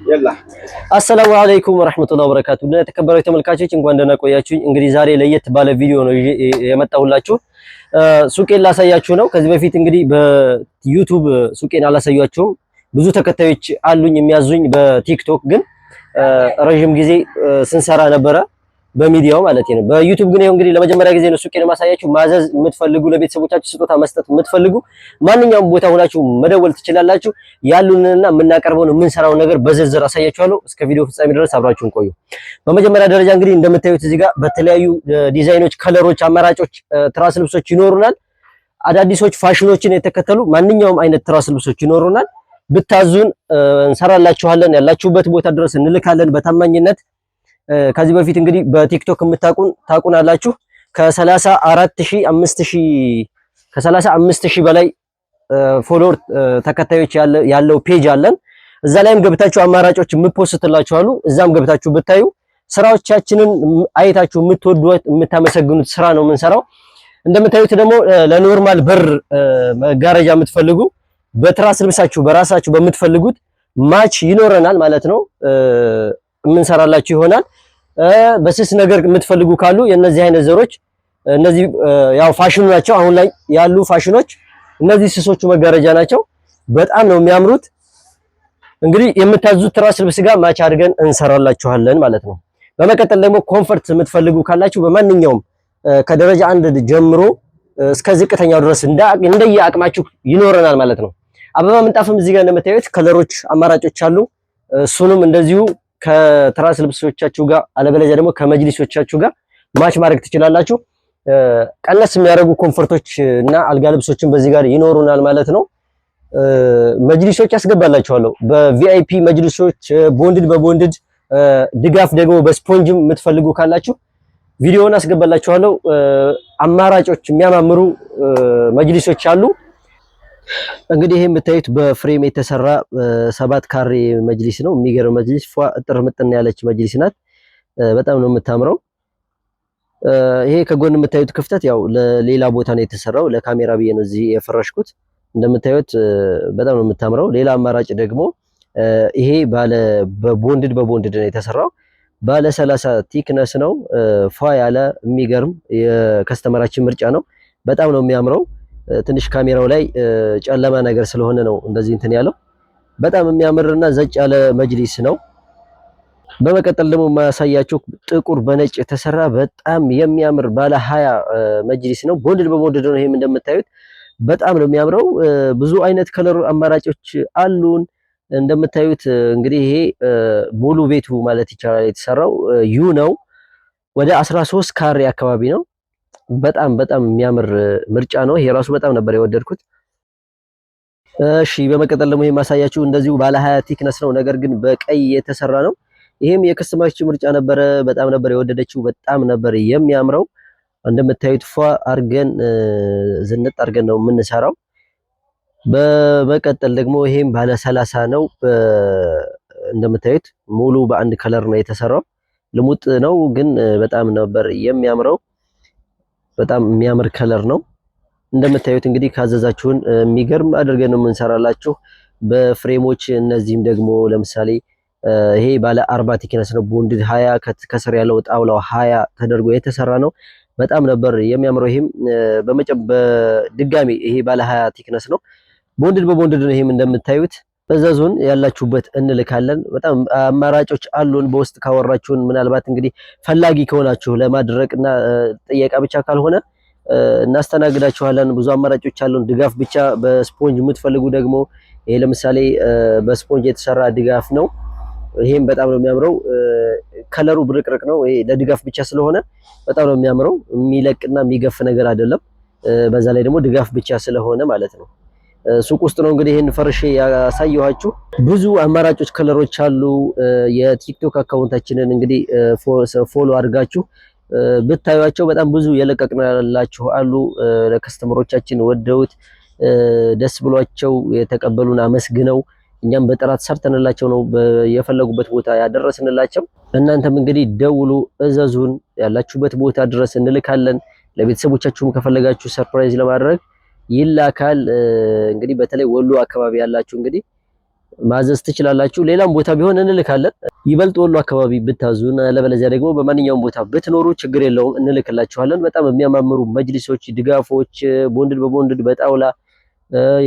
يلا السلام عليكم ورحمة الله وبركاته لنا تكبروا ተመልካቾች እንኳን ደህና ቆያችሁኝ እንግዲህ ዛሬ ለየት ባለ ቪዲዮ ነው የመጣሁላችሁ ሱቄን ላሳያችሁ ነው ከዚህ በፊት እንግዲህ በዩቲዩብ ሱቄን አላሳያችሁም ብዙ ተከታዮች አሉኝ የሚያዙኝ በቲክቶክ ግን ረጅም ጊዜ ስንሰራ ነበረ በሚዲያው ማለት ነው በዩቲዩብ ግን ይሄው እንግዲህ ለመጀመሪያ ጊዜ ነው ሱቄን ማሳያችሁ ማዘዝ የምትፈልጉ ለቤተሰቦቻችሁ ስጦታ መስጠት የምትፈልጉ ማንኛውም ቦታ ሆናችሁ መደወል ትችላላችሁ ያሉንና የምናቀርበው የምንሰራው ነገር በዝርዝር አሳያችኋለሁ እስከ ቪዲዮ ፍጻሜ ድረስ አብራችሁን ቆዩ በመጀመሪያ ደረጃ እንግዲህ እንደምታዩት እዚህ ጋር በተለያዩ ዲዛይኖች ከለሮች አማራጮች ትራስ ልብሶች ይኖሩናል አዳዲሶች ፋሽኖችን የተከተሉ ማንኛውም አይነት ትራስ ልብሶች ይኖሩናል ብታዙን እንሰራላችኋለን ያላችሁበት ቦታ ድረስ እንልካለን በታማኝነት ከዚህ በፊት እንግዲህ በቲክቶክ ታቁናላችሁ ከ34000 በላይ ፎሎወር ተከታዮች ያለው ፔጅ አለን እዛ ላይም ገብታችሁ አማራጮች የምፖስትላችኋሉ እዛም ገብታችሁ ብታዩ ስራዎቻችንን አይታችሁ የምትወዱት የምታመሰግኑት ስራ ነው የምንሰራው እንደምታዩት ደግሞ ለኖርማል በር መጋረጃ የምትፈልጉ በትራስ ልብሳችሁ በራሳችሁ በምትፈልጉት ማች ይኖረናል ማለት ነው ምንሰራላችሁ ይሆናል በስስ ነገር የምትፈልጉ ካሉ የነዚህ አይነት ዘሮች እነዚህ ያው ፋሽኑ ናቸው አሁን ላይ ያሉ ፋሽኖች እነዚህ ስሶቹ መጋረጃ ናቸው በጣም ነው የሚያምሩት እንግዲህ የምታዙት ትራስ ልብስ ጋር ማች አድርገን እንሰራላችኋለን ማለት ነው በመቀጠል ደግሞ ኮምፎርት የምትፈልጉ ካላችሁ በማንኛውም ከደረጃ 1 ጀምሮ እስከ ዝቅተኛው ድረስ እንደየ አቅማችሁ ይኖረናል ማለት ነው አበባ ምንጣፍም እዚህ ጋር እንደምታዩት ከለሮች አማራጮች አሉ እሱንም እንደዚሁ ከትራስ ልብሶቻችሁ ጋር አለበለዚያ ደግሞ ከመጅሊሶቻችሁ ጋር ማች ማድረግ ትችላላችሁ ቀነስ የሚያደርጉ ኮምፎርቶች እና አልጋ ልብሶችን በዚህ ጋር ይኖሩናል ማለት ነው መጅሊሶች ያስገባላችኋለሁ በቪአይፒ መጅሊሶች ቦንድድ በቦንድድ ድጋፍ ደግሞ በስፖንጅም የምትፈልጉ ካላችሁ ቪዲዮውን አስገባላችኋለሁ አማራጮች የሚያማምሩ መጅሊሶች አሉ እንግዲህ ይሄ የምታዩት በፍሬም የተሰራ 7 ካሬ መጅሊስ ነው የሚገርም መጅሊስ እጥር ምጥን ያለች መጅሊስ ናት በጣም ነው የምታምረው ይሄ ከጎን የምታዩት ክፍተት ያው ለሌላ ቦታ ነው የተሰራው ለካሜራ ብዬ ነው እዚህ የፈረሽኩት እንደምታዩት በጣም ነው የምታምረው ሌላ አማራጭ ደግሞ ይሄ ባለ በቦንድድ ነው የተሰራው ባለ 30 ቲክነስ ነው ፏ ያለ የሚገርም የከስተመራችን ምርጫ ነው በጣም ነው የሚያምረው ትንሽ ካሜራው ላይ ጨለማ ነገር ስለሆነ ነው እንደዚህ እንትን ያለው በጣም የሚያምርና ዘጭ ያለ መጅሊስ ነው በመቀጠል ደግሞ ማሳያችሁ ጥቁር በነጭ የተሰራ በጣም የሚያምር ባለ 20 መጅሊስ ነው ቦንድድ በቦንድድ ነው ይሄም እንደምታዩት በጣም ነው የሚያምረው ብዙ አይነት ከለር አማራጮች አሉን እንደምታዩት እንግዲህ ይሄ ሙሉ ቤቱ ማለት ይቻላል የተሰራው ዩ ነው ወደ 13 ካሬ አካባቢ ነው በጣም የሚያምር ምርጫ ነው ይሄ ራሱ በጣም ነበር የወደድኩት እሺ በመቀጠል ደግሞ ይሄ ማሳያችሁ እንደዚሁ ባለ 20 ቲክነስ ነው ነገር ግን በቀይ የተሰራ ነው ይሄም የከስተመራችን ምርጫ ነበረ በጣም ነበር የወደደችው በጣም ነበር የሚያምረው እንደምታዩት ፏ አርገን ዝንጥ አርገን ነው የምንሰራው በመቀጠል ደግሞ ይሄም ባለ 30 ነው እንደምታዩት ሙሉ በአንድ ከለር ነው የተሰራው ልሙጥ ነው ግን በጣም ነበር የሚያምረው በጣም የሚያምር ከለር ነው እንደምታዩት እንግዲህ ካዘዛችሁን የሚገርም አድርገን ነው የምንሰራላችሁ በፍሬሞች እነዚህም ደግሞ ለምሳሌ ይሄ ባለ 40 ቲክነስ ነው ቦንድድ 20 ከስር ያለው ጣውላው 20 ተደርጎ የተሰራ ነው በጣም ነበር የሚያምረው ይሄም በድጋሚ ይሄ ባለ 20 ቲክነስ ነው ቦንድድ በቦንድድ ነው ይሄም እንደምታዩት በዛዙን ያላችሁበት እንልካለን በጣም አማራጮች አሉን በውስጥ ካወራችሁን ምናልባት እንግዲህ ፈላጊ ከሆናችሁ ለማድረቅና ጥያቄ ብቻ ካልሆነ እናስተናግዳችኋለን ብዙ አማራጮች አሉን ድጋፍ ብቻ በስፖንጅ የምትፈልጉ ደግሞ ይሄ ለምሳሌ በስፖንጅ የተሰራ ድጋፍ ነው ይሄም በጣም ነው የሚያምረው ከለሩ ብርቅርቅ ነው ይሄ ለድጋፍ ብቻ ስለሆነ በጣም ነው የሚያምረው የሚለቅና የሚገፍ ነገር አይደለም በዛ ላይ ደግሞ ድጋፍ ብቻ ስለሆነ ማለት ነው ሱቅ ውስጥ ነው እንግዲህ ይሄን ፈርሼ ያሳየኋችሁ ብዙ አማራጮች ከለሮች አሉ የቲክቶክ አካውንታችንን እንግዲህ ፎሎ አድርጋችሁ ብታዩአቸው በጣም ብዙ የለቀቅናላችሁ አሉ ለከስተመሮቻችን ወደውት ደስ ብሏቸው የተቀበሉን አመስግነው እኛም በጥራት ሰርተንላቸው ነው የፈለጉበት ቦታ ያደረስንላቸው እናንተም እንግዲህ ደውሉ እዘዙን ያላችሁበት ቦታ ድረስ እንልካለን ለቤተሰቦቻችሁም ከፈለጋችሁ ሰርፕራይዝ ለማድረግ ይላካል እንግዲህ በተለይ ወሎ አካባቢ ያላችሁ እንግዲህ ማዘዝ ትችላላችሁ። ሌላም ቦታ ቢሆን እንልካለን። ይበልጥ ወሎ አካባቢ ብታዙን፣ ለበለዚያ ደግሞ በማንኛውም ቦታ ብትኖሩ ችግር የለውም እንልክላችኋለን። በጣም የሚያማምሩ መጅሊሶች፣ ድጋፎች፣ ቦንድድ በቦንድድ በጣውላ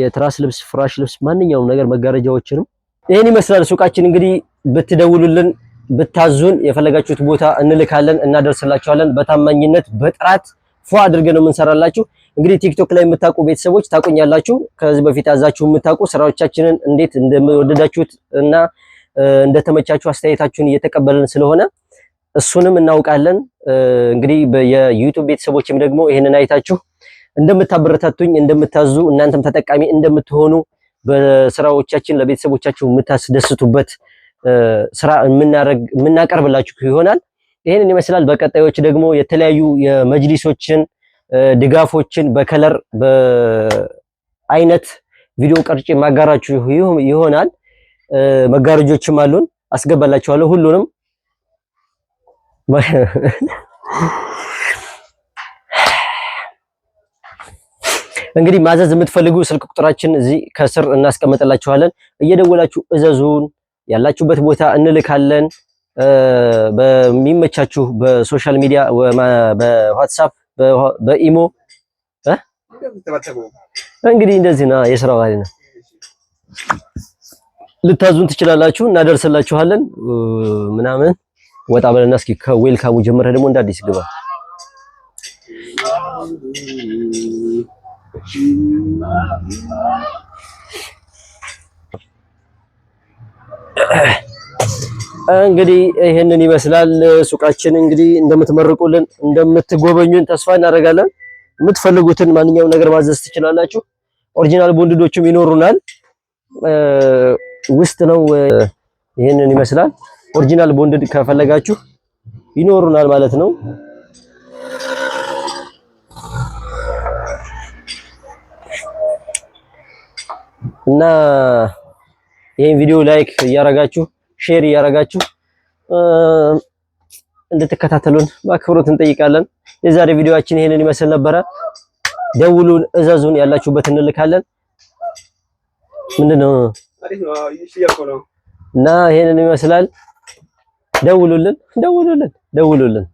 የትራስ ልብስ፣ ፍራሽ ልብስ፣ ማንኛውም ነገር መጋረጃዎችንም ይሄን ይመስላል ሱቃችን። እንግዲህ ብትደውሉልን ብታዙን የፈለጋችሁት ቦታ እንልካለን፣ እናደርስላችኋለን። በታማኝነት በጥራት ፎ አድርገን ነው የምንሰራላችሁ። እንግዲህ ቲክቶክ ላይ የምታውቁ ቤተሰቦች ታቁኛላችሁ። ከዚህ በፊት አዛችሁ የምታውቁ ስራዎቻችንን እንዴት እንደወደዳችሁት እና እንደተመቻችሁ አስተያየታችሁን እየተቀበልን ስለሆነ እሱንም እናውቃለን። እንግዲህ የዩቲዩብ ቤተሰቦችም ደግሞ ይሄንን አይታችሁ እንደምታበረታቱኝ እንደምታዙ እናንተም ተጠቃሚ እንደምትሆኑ በስራዎቻችን ለቤተሰቦቻችሁ የምታስደስቱበት ስራ የምናቀርብላችሁ ይሆናል። ይሄንን ይመስላል። በቀጣዮች ደግሞ የተለያዩ የመጅሊሶችን ድጋፎችን በከለር በአይነት ቪዲዮ ቀርጬ ማጋራችሁ ይሆናል። መጋረጆችም አሉን አስገባላችኋለሁ ሁሉንም። እንግዲህ ማዘዝ የምትፈልጉ ስልክ ቁጥራችን እዚህ ከስር እናስቀምጥላችኋለን። እየደወላችሁ እዘዙን። ያላችሁበት ቦታ እንልካለን። በሚመቻችሁ በሶሻል ሚዲያ በዋትስአፕ በኢሞ እንግዲህ እንደዚህ ነው የስራው ባህሪ ነው። ልታዙን ትችላላችሁ፣ እናደርስላችኋለን። ምናምን ወጣ በለና እስኪ ከዌልካሙ ጀምረህ ደግሞ እንደ አዲስ ግባ። እንግዲህ ይሄንን ይመስላል ሱቃችን። እንግዲህ እንደምትመርቁልን እንደምትጎበኙን ተስፋ እናደርጋለን። የምትፈልጉትን ማንኛውም ነገር ማዘዝ ትችላላችሁ። ኦሪጂናል ቦንድዶችም ይኖሩናል። ውስጥ ነው። ይሄንን ይመስላል። ኦሪጂናል ቦንድድ ከፈለጋችሁ ይኖሩናል ማለት ነው። እና ይሄን ቪዲዮ ላይክ እያረጋችሁ ሼር እያረጋችሁ እንድትከታተሉን በአክብሮት እንጠይቃለን። የዛሬ ቪዲዮአችን ይሄንን ይመስል ነበረ። ደውሉን፣ እዘዙን፣ ያላችሁበት እንልካለን። ምንድነው እና ይሄንን ይመስላል። ደውሉልን።